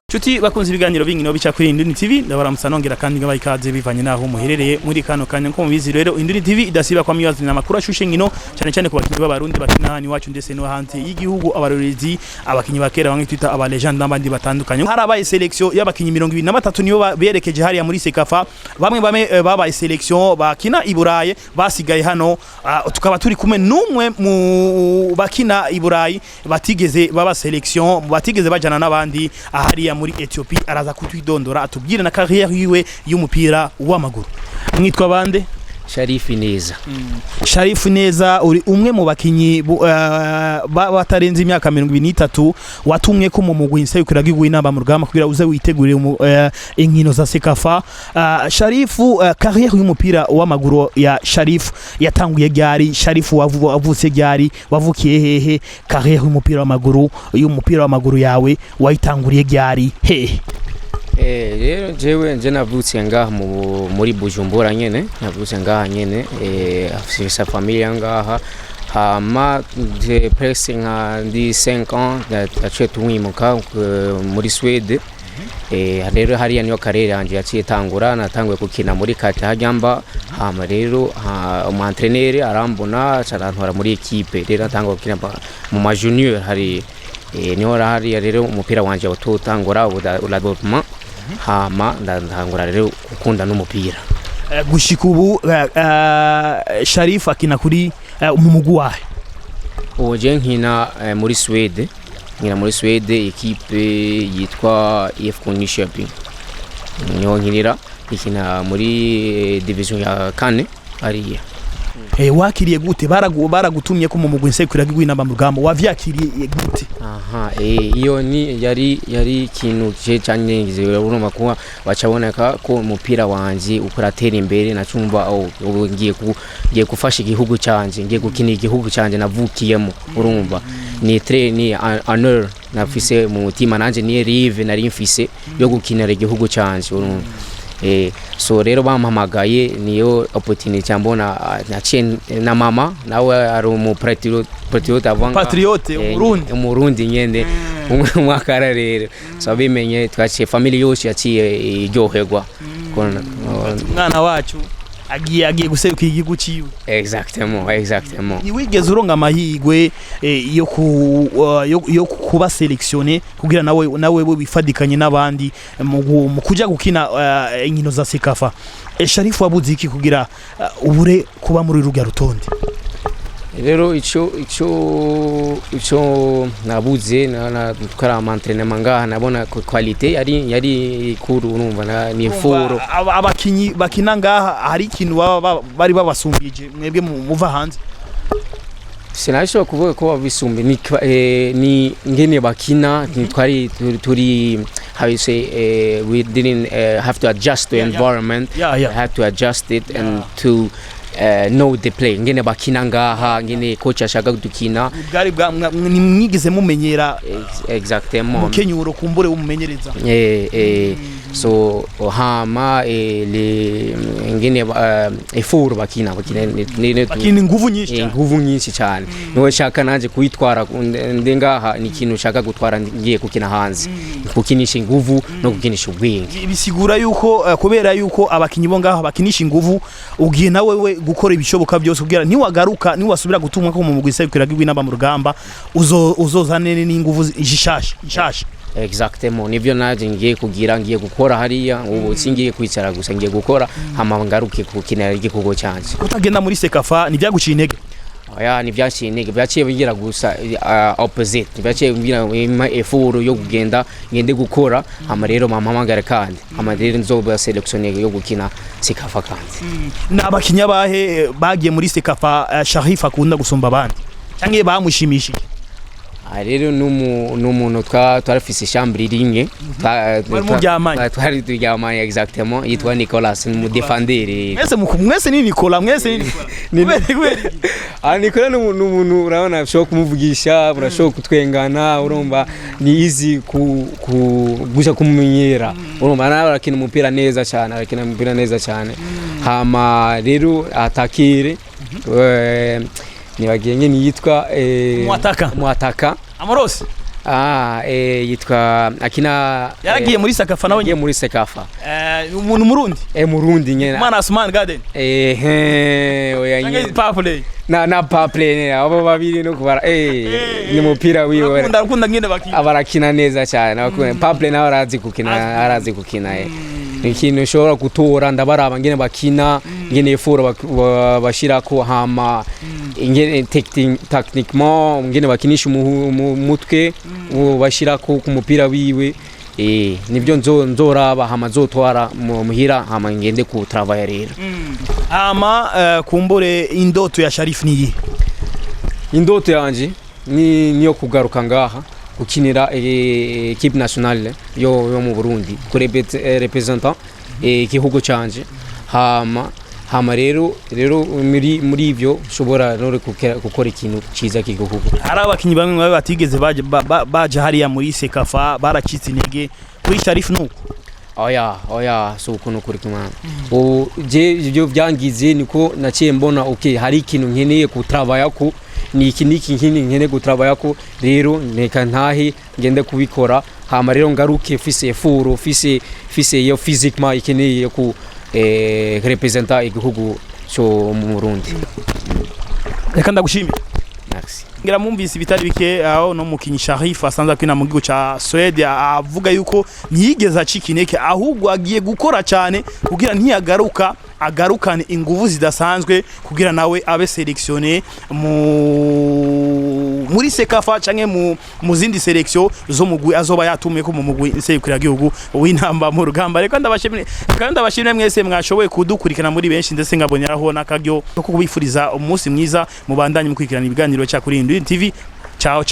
Chuti bakunze ibiganiro bingino bica kuri Induni TV ndabaramutsa nongera kandi ngabaye ikaze bivanye naho muherereye muri kano kanya nko mubizi rero Induni TV idasiba kwa miyazi na makuru ashushe ngino cyane ku bakinyi b'abarundi bakina hani wacu ndetse no hanze y'igihugu abarorezi abakinyi bakera bamwe twita aba legend n'abandi batandukanye harabaye selection y'abakinyi 23 niyo berekeje hariya muri Sekafa bamwe babaye selection bakina iburaye basigaye hano tukaba turi kumwe numwe mu bakina iburayi batigeze baba selection batigeze bajana n'abandi ahariya muri Ethiopia araza kutwidondora atubwire na carrière yiwe y'umupira w'amaguru. Mwitwa bande? Sharifu Neza. Sharifu Neza uri umwe mu bakinyi batarenze imyaka 23 watumwe ko mu mugwi nsekuraga igwinamba mu rugamba kugira uze witegurire inkino za Sekafa. Sharifu carrière y'umupira w'amaguru ya Sharifu yatanguye gyari Sharifu wavutse gyari wavukiye hehe carrière y'umupira w'amaguru yawe wayitanguriye gyari hehe? Rero jewe nje navutse ngaha muri Bujumbura nyene navutse ngaha nyene afisa familia ngaha hama de pressing ndi 5 ans d'acheter tumwimuka muri Swede rero hariya niyo karere yanje yaciye tangura natanguye gukina muri kata hajyamba hama rero umuentraîneur arambona carantwara muri equipe rero natangura gukina mu ma junior hari niho hariya rero umupira wanje watotangura uladotma hama ndangura rero gukunda n'umupira gushika ubu Sharifu akina kuri mu mugwi wahe? Oje nkina muri Swede equipe yitwa IFK Nyköping niho nkinira ikina muri division ya 4 ariya. Wakiriye gute baragutumye ko mu mugwi nsekuraga igwinamba mu rugamba wavyakiriye gute? Iyo ni yari ikintu cyanyengeze urumva ko bacaboneka ko umupira wanje ukuratera imbere nacumva ngiye gufasha igihugu cyanje ngiye gukina igihugu cyanje navukiyemo urumva ni honor nafise mu mutima nanje ni rive nari mfise yo gukinira igihugu cyanje urumva. So rero bampamagaye niyo opportunity ambona naciye na mama nawe ari patriote avanga umurundi nyende umwakara rero so bimenye twaciye family yose yaciye iryoherwa mwana wacu agiye guseruka igihugu ciwe. Exactement. Ni wigeze uronga amahigwe yo kuba selectionné kugira nawe wifadikanye n'abandi mu kuja gukina inkino za Sekafa. Sharifu wabuze iki kugira ubure kuba muri rugya rutonde? Rero ico nabuze na tukara entraînement ngaha nabona qualité yari kuru urumva ni furo abakinyi bakina ngaha hari ikintu bari babasumbije mwebwe muva hanze? Sinasho kuvuga ko babisumbe ni ngene bakina twari turi how you say we didn't have to adjust to environment. We had to adjust it and to know the play ngene bakina ngaha ngene coach ashaka dukina bwari nimwigize mumenyera exactement mukenyuro kumbure umumenyereza so hama ngene efuru bakina nguvu nyinshi cyane niwe shaka nanje kuitwara ngaha ni kintu shaka gutwara ngiye gukina hanze kukinisha inguvu no kukinisha ubwenge bisigura yuko kubera yuko abakinyi bo ngaha bakinisha inguvu ugiye nawe gukora ibishoboka byose kugira niwagaruka niwasubira gutumwa ko mu mugwi nsekuraga igwinamba mu rugamba uzozane n'inguvu ishasha. Exactement nivyo naje ngiye gukora hariya ubu singiye kwicara gusa ngiye gukora hama ngaruke kukinira igikugo cyanje. Utagenda muri Sekafa ni byaguciye intege? Ni byaciye intege byaciye bigira gusa opposite byaciye bigira efuru yo kugenda ngende gukora hama rero mampamagara kandi hama rero nzoba selectionné yo gukina Sekafa kandi. N'abakinya bahe bagiye muri Sekafa Sharifu akunda gusumba abandi cyangwa bamushimishije? rero n'umuntu twarafise chambre rimwe twari turyamanye exactement yitwa Nicolas mu defender mwese ni Nicolas Nicolas n'umuntu urabona ashobora kumuvugisha urashobora kutwengana urumva ni easy gusa kumumenyera urumva arakina umupira neza cyane hama rero atakire nibagiye nyene yitwa Muataka Amorose yitwa akina yaragiye muri Sekafa nawe muri Sekafa umuntu murundi nyene Mana Asman Garden oya nyene Paple na Paple abo babiri no kubara ni mupira wiwe ndakunda ngene bakina abarakina neza cyane Paple nawe arazi gukina ikintu ushobora gutora ndabaraba ngene bakina ngene eforo bashirako hama ngene techniquement ngene bakinisha umutwe bashirako ku mupira wiwe nibyo nzoraba hama zotwara muhira hama ngende ku travail rero hama kumbure indoto ya Sharif niyi indoto yanje niyo kugaruka ngaha gukinira equipe nationale yo mu Burundi ko representant igihugu canje hama rero muri ivyo shobora nore gukora ikintu ciza kigihugu hari abakinyi bamwe batigeze baje hariya muri Sekafa baracitse intege kuri Sharif nuko oya so ukuntu kuri kimana je ibyo byangize niko naciye mbona hari ikintu nkeneye kutrabaya ko ni iki nkene gutrabaya ko rero neka ntahe ngende kubikora hama rero ngaruke fise efuro fise yo physiquement ikeneye ku representa igihugu cyo mu Burundi reka ndagushimira merci ngira mumvise bitari bike aho no mukinyi Sharif asanzwe akina mu gihugu ca Sweden avuga yuko ntiyigeze acikineke ahubwo agiye gukora cyane kugira ntiyagaruka agarukane inguvu zidasanzwe kugira nawe abe selectionné muri Sekafa canke mu zindi selection zo mugwi azoba yatumye ko mu mugwi nsekukira gihugu w'intamba mu rugamba reka ndabashimire mwese mwashoboye kudukurikana muri benshi ndetse ngaboneraho nakagyo ko kubifuriza umunsi mwiza mubandanye mukurikirana ibiganiro cya kuri Indundi TV ciao